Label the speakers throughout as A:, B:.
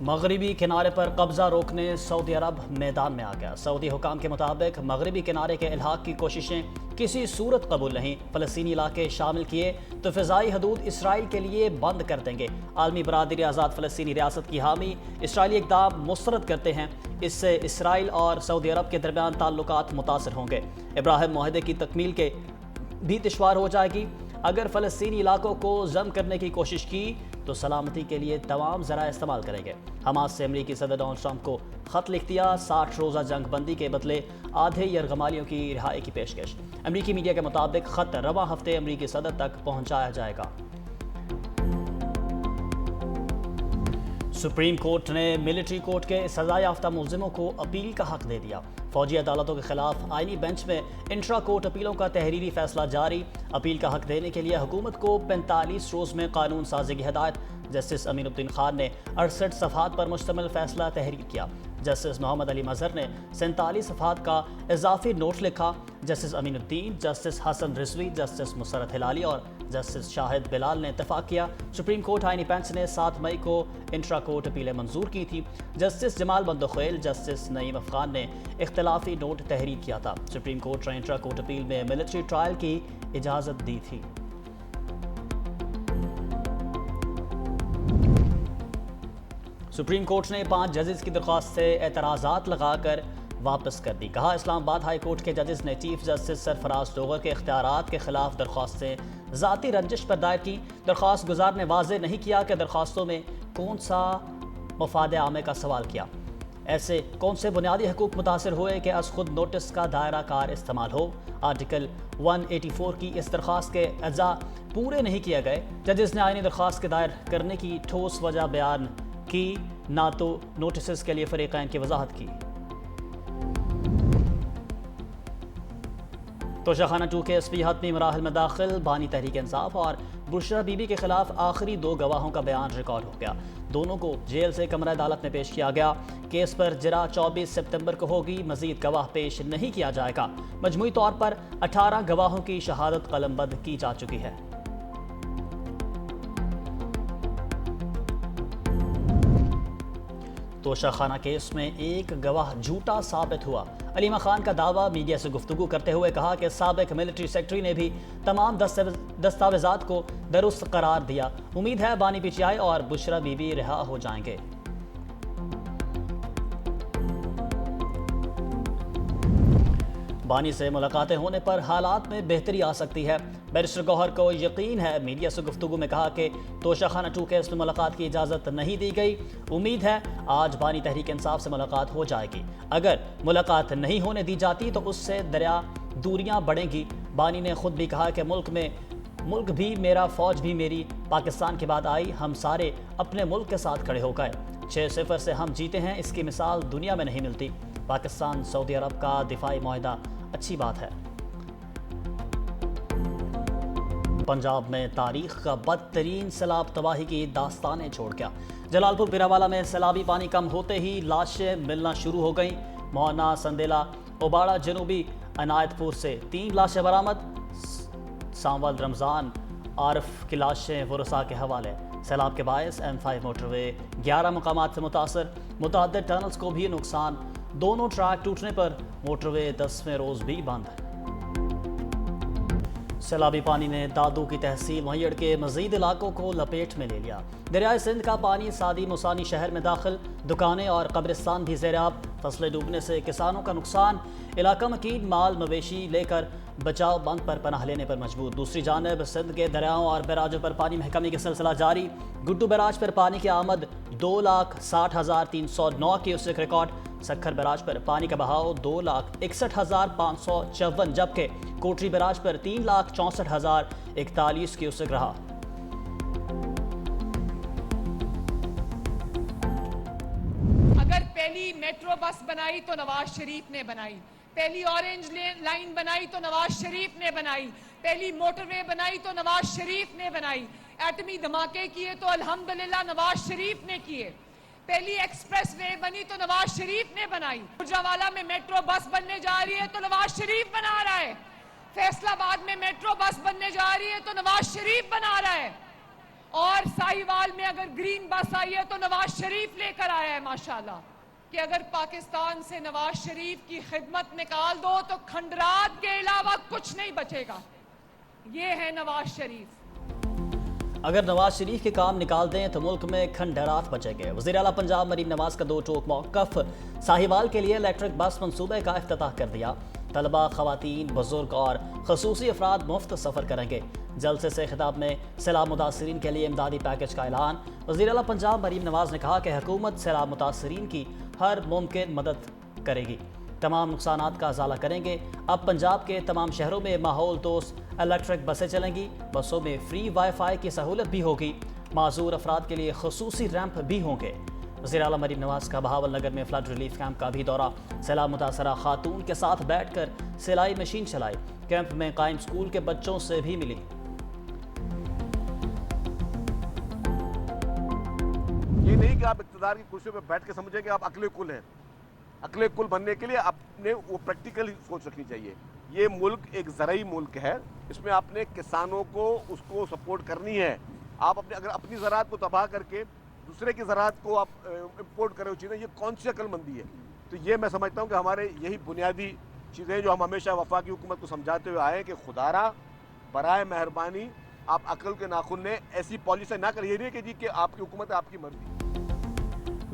A: مغربی کنارے پر قبضہ روکنے سعودی عرب میدان میں آ گیا۔ سعودی حکام کے مطابق مغربی کنارے کے الحاق کی کوششیں کسی صورت قبول نہیں۔ فلسطینی علاقے شامل کیے تو فضائی حدود اسرائیل کے لیے بند کر دیں گے۔ عالمی برادری آزاد فلسطینی ریاست کی حامی اسرائیلی اقدام مسترد کرتے ہیں۔ اس سے اسرائیل اور سعودی عرب کے درمیان تعلقات متاثر ہوں گے۔ ابراہیم معاہدے کی تکمیل کے بھی دشوار ہو جائے گی۔ اگر فلسطینی علاقوں کو ضم کرنے کی کوشش کی تو سلامتی کے لیے تمام ذرائع استعمال کریں گے۔ حماس سے امریکی صدر ڈونلڈ ٹرمپ کو خط لکھ دیا۔ 60 روزہ جنگ بندی کے بدلے آدھے یرغمالیوں کی رہائی کی پیشکش۔ امریکی میڈیا کے مطابق خط رواں ہفتے امریکی صدر تک پہنچایا جائے گا۔ سپریم کورٹ نے ملٹری کورٹ کے سزا یافتہ ملزموں کو اپیل کا حق دے دیا۔ فوجی عدالتوں کے خلاف آئینی بینچ میں انٹرا کورٹ اپیلوں کا تحریری فیصلہ جاری۔ اپیل کا حق دینے کے لیے حکومت کو 45 روز میں قانون سازی کی ہدایت۔ جسٹس امین الدین خان نے 68 صفحات پر مشتمل فیصلہ تحریر کیا۔ جسٹس محمد علی مظہر نے 47 صفحات کا اضافی نوٹ لکھا۔ جسٹس امین الدین، جسٹس حسن رضوی، جسٹس مسرت ہلالی اور جسٹس شاہد بلال نے اتفاق کیا۔ سپریم کورٹ آئینی بینچ نے 7 مئی کو انٹرا کورٹ اپیلیں منظور کی تھی۔ جسٹس جمال بندخیل، جسٹس نعیم افغان نے اختلافی نوٹ تحریر کیا تھا۔ سپریم کورٹ نے انٹرا کورٹ اپیل میں ملٹری ٹرائل کی اجازت دی تھی۔ سپریم کورٹ نے 5 ججز کی درخواست سے اعتراضات لگا کر واپس کر دی۔ کہا اسلام آباد ہائی کورٹ کے ججز نے چیف جسٹس سرفراز ڈوگر کے اختیارات کے خلاف درخواستیں ذاتی رنجش پر دائر کی۔ درخواست گزار نے واضح نہیں کیا کہ درخواستوں میں کون سا مفاد عامہ کا سوال کیا۔ ایسے کون سے بنیادی حقوق متاثر ہوئے کہ از خود نوٹس کا دائرہ کار استعمال ہو۔ آرٹیکل 184 کی اس درخواست کے اجزاء پورے نہیں کیے گئے۔ ججز نے آئینی درخواست کے دائر کرنے کی ٹھوس وجہ بیان کی، نہ تو نوٹسز کے لیے فریقین کی وضاحت کی۔ توشہ خانہ 2 کے SPی حتمی مراحل میں داخل۔ بانی تحریک انصاف اور بشرا بی بی کے خلاف آخری 2 گواہوں کا بیان ریکارڈ ہو گیا۔ دونوں کو جیل سے کمرہ عدالت میں پیش کیا گیا۔ کیس پر جرا 24 سپتمبر کو ہوگی۔ مزید گواہ پیش نہیں کیا جائے گا۔ مجموعی طور پر 18 گواہوں کی شہادت قلم بند کی جا چکی ہے۔ توشہ خانہ کیس میں ایک گواہ جھوٹا ثابت ہوا۔ علیمہ خان کا دعویٰ میڈیا سے گفتگو کرتے ہوئے کہا کہ سابق ملٹری سیکرٹری نے بھی تمام دستاویزات کو درست قرار دیا۔ امید ہے بانی PTI اور بشرا بی بی رہا ہو جائیں گے۔ بانی سے ملاقاتیں ہونے پر حالات میں بہتری آ سکتی ہے۔ بیرسٹر گوہر کو یقین ہے۔ میڈیا سے گفتگو میں کہا کہ توشہ خانہ 2 کیس میں ملاقات کی اجازت نہیں دی گئی۔ امید ہے آج بانی تحریک انصاف سے ملاقات ہو جائے گی۔ اگر ملاقات نہیں ہونے دی جاتی تو اس سے دوریاں بڑھیں گی۔ بانی نے خود بھی کہا کہ ملک بھی میرا، فوج بھی میری۔ پاکستان کی بات آئی، ہم سارے اپنے ملک کے ساتھ کھڑے ہو گئے۔ 6-0 سے ہم جیتے ہیں، اس کی مثال دنیا میں نہیں ملتی۔ پاکستان سعودی عرب کا دفاعی معاہدہ اچھی بات ہے۔ پنجاب میں تاریخ کا بدترین سیلاب تباہی کی داستانیں چھوڑ گیا۔ جلال پور پیراوالا میں سیلابی پانی کم ہوتے ہی لاشیں ملنا شروع ہو گئیں۔ موہنا، سندیلا، اوباڑہ، جنوبی عنایت پور سے 3 لاشیں برآمد۔ سانول، رمضان، عارف کی لاشیں ورثاء کے حوالے۔ سیلاب کے باعث M5 موٹر وے 11 مقامات سے متاثر۔ متعدد ٹنلز کو بھی نقصان۔ دونوں ٹریک ٹوٹنے پر موٹر وے 10ویں روز بھی بند۔ سیلابی پانی نے دادو کی تحصیل مہیڑ کے مزید علاقوں کو لپیٹ میں لے لیا۔ دریائے سندھ کا پانی سادی موسانی شہر میں داخل۔ دکانیں اور قبرستان بھی زیر آب۔ فصلیں ڈوبنے سے کسانوں کا نقصان۔ علاقہ مکین مال مویشی لے کر بچاؤ بند پر پناہ لینے پر مجبور۔ دوسری جانب سندھ کے دریاؤں اور بیراجوں پر پانی میں کمی کا سلسلہ جاری۔ گڈو بیراج پر پانی کی آمد 2,60,309 کیوسک ریکارڈ۔ سکھر بیراج پر پانی کا بہاؤ 2,61,554 جبکہ کوٹری بیراج پر 3,64,041 کیوسک رہا۔
B: اگر پہلی میٹرو بس بنائی تو نواز شریف نے بنائی، پہلی اورنج لائن بنائی تو نواز شریف نے بنائی، پہلی موٹر وے بنائی تو نواز شریف نے بنائی، ایٹمی دھماکے کیے تو الحمدللہ نواز شریف نے کیے، پہلی ایکسپریس وے بنی تو نواز شریف نے بنائی، گجرانوالہ میں میٹرو بس بننے جا رہی ہے تو نواز شریف بنا رہا ہے، فیصل آباد میں میٹرو بس بننے جا رہی ہے تو نواز شریف بنا رہا ہے۔ اور ساہیوال میں اگر گرین بس آئی ہے تو نواز شریف لے کر آیا ہے ماشاءاللہ، کہ اگر پاکستان سے نواز شریف کی خدمت نکال دو تو کھنڈرات کے علاوہ کچھ نہیں بچے گا. یہ ہے نواز شریف.
A: اگر نواز شریف کے کام نکال دیں تو ملک میں کھنڈرات بچے گے. وزیر اعلیٰ پنجاب مریم نواز کا 2 ٹوک موقف. ساہیوال کے لیے الیکٹرک بس منصوبے کا افتتاح کر دیا. طلبہ، خواتین، بزرگ اور خصوصی افراد مفت سفر کریں گے. جلسے سے خطاب میں سیلاب متاثرین کے لیے امدادی پیکج کا اعلان. وزیر اعلیٰ پنجاب مریم نواز نے کہا کہ حکومت سیلاب متاثرین کی ہر ممکن مدد کرے گی. تمام نقصانات کا ازالہ کریں گے. اب پنجاب کے تمام شہروں میں ماحول دوست الیکٹرک بسیں چلیں گی. بسوں میں فری وائی فائی کی سہولت بھی ہوگی. معذور افراد کے لیے خصوصی ریمپ بھی ہوں گے. وزیر اعلیٰ مریم نواز کا بہاول نگر میں فلڈ ریلیف کیمپ کا بھی دورہ. سیلاب متاثرہ خاتون کے ساتھ بیٹھ کر سلائی مشین چلائی. کیمپ میں قائم اسکول کے بچوں سے بھی ملی.
C: یہ نہیں کہ آپ اقتدار کی کرسی پہ بیٹھ کے سمجھیں کہ آپ عقل کل ہیں. عقل کل بننے کے لیے آپ نے وہ پریکٹیکل سوچ رکھنی چاہیے. یہ ملک ایک زرعی ملک ہے. اس میں آپ نے کسانوں کو اس کو سپورٹ کرنی ہے. آپ اگر اپنی زراعت کو تباہ کر کے دوسرے کی زراعت کو آپ امپورٹ کریں چیزیں، یہ کون سی عقل مندی ہے؟ تو یہ میں سمجھتا ہوں کہ ہمارے یہی بنیادی چیزیں جو ہم ہمیشہ وفاقی حکومت کو سمجھاتے ہوئے آئے ہیں کہ خدارا برائے مہربانی آپ عقل کے ناخن نے ایسی پالیسی نہ کر. یہ نہیں کہ جی کہ آپ کی حکومت ہے، آپ کی مرضی.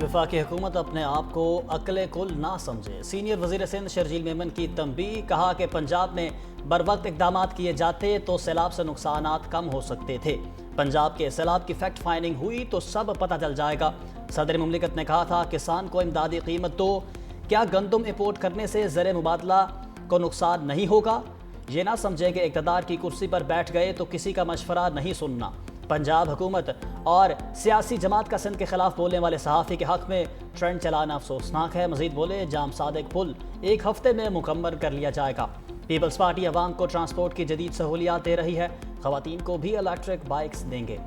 A: وفاقی حکومت اپنے آپ کو عقل کل نہ سمجھے. سینئر وزیر سندھ شرجیل میمن کی تنبیہ. کہا کہ پنجاب میں بروقت اقدامات کیے جاتے تو سیلاب سے نقصانات کم ہو سکتے تھے. پنجاب کے سیلاب کی فیکٹ فائنڈنگ ہوئی تو سب پتہ چل جائے گا. صدر مملکت نے کہا تھا کسان کو امدادی قیمت دو. کیا گندم امپورٹ کرنے سے زر مبادلہ کو نقصان نہیں ہوگا؟ یہ نہ سمجھیں کہ اقتدار کی کرسی پر بیٹھ گئے تو کسی کا مشورہ نہیں سننا. پنجاب حکومت اور سیاسی جماعت کا سندھ کے خلاف بولنے والے صحافی کے حق میں ٹرینڈ چلانا افسوسناک ہے. مزید بولے جام صادق پل 1 ہفتے میں مکمل کر لیا جائے گا. پیپلز پارٹی عوام کو ٹرانسپورٹ کی جدید سہولیات دے رہی ہے. خواتین کو بھی الیکٹرک بائکس دیں گے.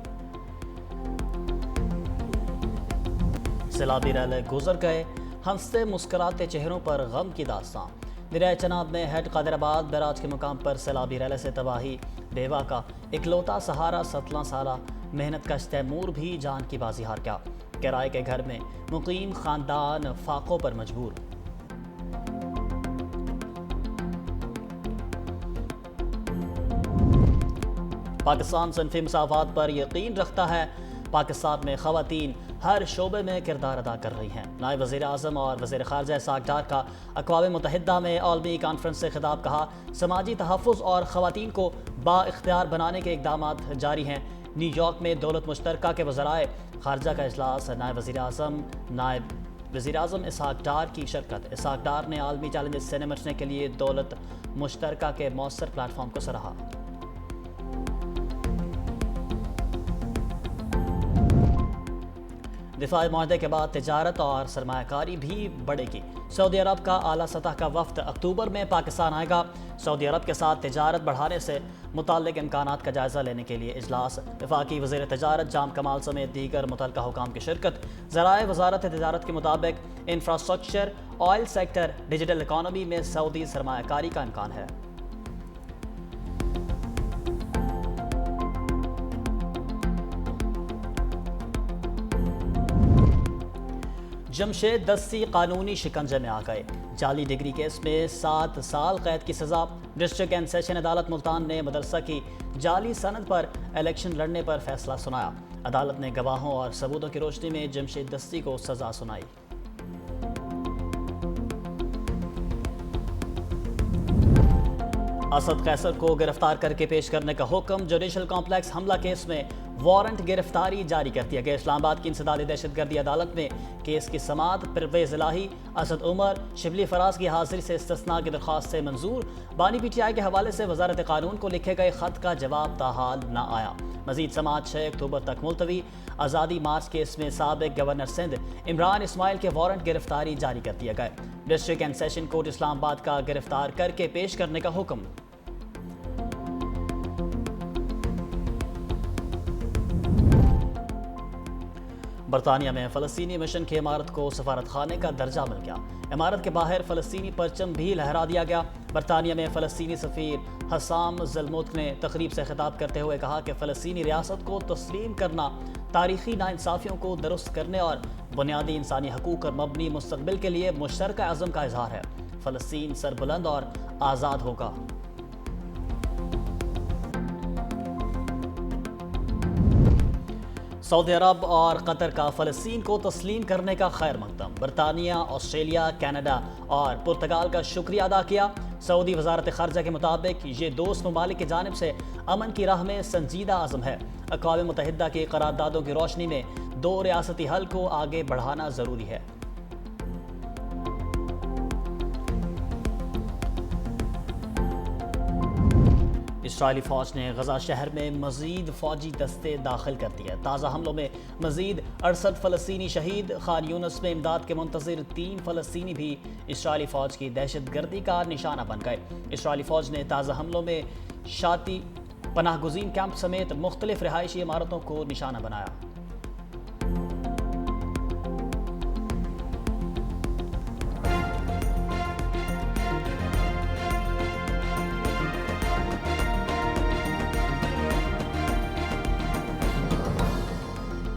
A: سیلابی ریلے گزر گئے. ہنستے مسکراتے چہروں پر غم کی داستان. دریائے چناب میں ہیڈ قادرآباد بیراج کے مقام پر سیلابی ریلے سے تباہی. بیوہ کا اکلوتا سہارا 17 سالہ محنت کش تیمور بھی جان کی بازی ہار گیا. کرائے کے گھر میں مقیم خاندان فاقوں پر مجبور. پاکستان صنفی مساوات پر یقین رکھتا ہے. پاکستان میں خواتین ہر شعبے میں کردار ادا کر رہی ہیں. نائب وزیر اعظم اور وزیر خارجہ اسحاق ڈار کا اقوام متحدہ میں عالمی کانفرنس سے خطاب. کہا سماجی تحفظ اور خواتین کو با اختیار بنانے کے اقدامات جاری ہیں. نیو یارک میں دولت مشترکہ کے وزرائے خارجہ کا اجلاس. نائب وزیر اعظم اسحاق ڈار کی شرکت. اسحاق ڈار نے عالمی چیلنجز سے نمٹنے کے لیے دولت مشترکہ کے مؤثر پلیٹ فارم کو سراہا. دفاعی معاہدے کے بعد تجارت اور سرمایہ کاری بھی بڑھے گی. سعودی عرب کا اعلیٰ سطح کا وفد اکتوبر میں پاکستان آئے گا. سعودی عرب کے ساتھ تجارت بڑھانے سے متعلق امکانات کا جائزہ لینے کے لیے اجلاس. وفاقی وزیر تجارت جام کمال سمیت دیگر متعلقہ حکام کی شرکت. ذرائع وزارت تجارت کے مطابق infrastructure, oil sector, digital economy میں سعودی سرمایہ کاری کا امکان ہے. جمشید دستی قانونی شکنجے میں آ گئے. جعلی ڈگری کیس میں 7 سال قید کی سزا. ڈسٹرکٹ اینڈ سیشن عدالت ملتان نے مدرسہ کی جعلی سند پر الیکشن لڑنے پر فیصلہ سنایا. عدالت نے گواہوں اور ثبوتوں کی روشنی میں جمشید دستی کو سزا سنائی. اسد قیصر کو گرفتار کر کے پیش کرنے کا حکم. جوڈیشل کمپلیکس حملہ کیس میں وارنٹ گرفتاری جاری کر دیا گیا. اسلام آباد کی انسدادی دہشت گردی عدالت میں کیس کی سماعت. پرویز الہی، اسد عمر، شبلی فراز کی حاضری سے استثناء کی درخواست سے منظور. بانی پی ٹی آئی کے حوالے سے وزارت قانون کو لکھے گئے خط کا جواب تاحال نہ آیا. مزید سماعت 6 اکتوبر تک ملتوی. آزادی مارچ کیس میں سابق گورنر سندھ عمران اسماعیل کے وارنٹ گرفتاری جاری کر دیا گئے. ڈسٹرکٹ اینڈ سیشن کورٹ اسلام آباد کا گرفتار کر کے پیش کرنے کا حکم. برطانیہ میں فلسطینی مشن کی عمارت کو سفارت خانے کا درجہ مل گیا۔ عمارت کے باہر فلسطینی پرچم بھی لہرا دیا گیا۔ برطانیہ میں فلسطینی سفیر حسام زلموت نے تقریب سے خطاب کرتے ہوئے کہا کہ فلسطینی ریاست کو تسلیم کرنا تاریخی ناانصافیوں کو درست کرنے اور بنیادی انسانی حقوق پر مبنی مستقبل کے لیے مشترکہ عزم کا اظہار ہے۔ فلسطین سربلند اور آزاد ہوگا۔ سعودی عرب اور قطر کا فلسطین کو تسلیم کرنے کا خیر مقدم۔ برطانیہ، آسٹریلیا، کینیڈا اور پرتگال کا شکریہ ادا کیا۔ سعودی وزارت خارجہ کے مطابق یہ دوست ممالک کی جانب سے امن کی راہ میں سنجیدہ عزم ہے۔ اقوام متحدہ کی قراردادوں کی روشنی میں دو ریاستی حل کو آگے بڑھانا ضروری ہے۔ اسرائیلی فوج نے غزہ شہر میں مزید فوجی دستے داخل کر دیے۔ تازہ حملوں میں مزید 68 فلسطینی شہید۔ خان یونس میں امداد کے منتظر 3 فلسطینی بھی اسرائیلی فوج کی دہشت گردی کا نشانہ بن گئے۔ اسرائیلی فوج نے تازہ حملوں میں شاتی پناہ گزین کیمپ سمیت مختلف رہائشی عمارتوں کو نشانہ بنایا۔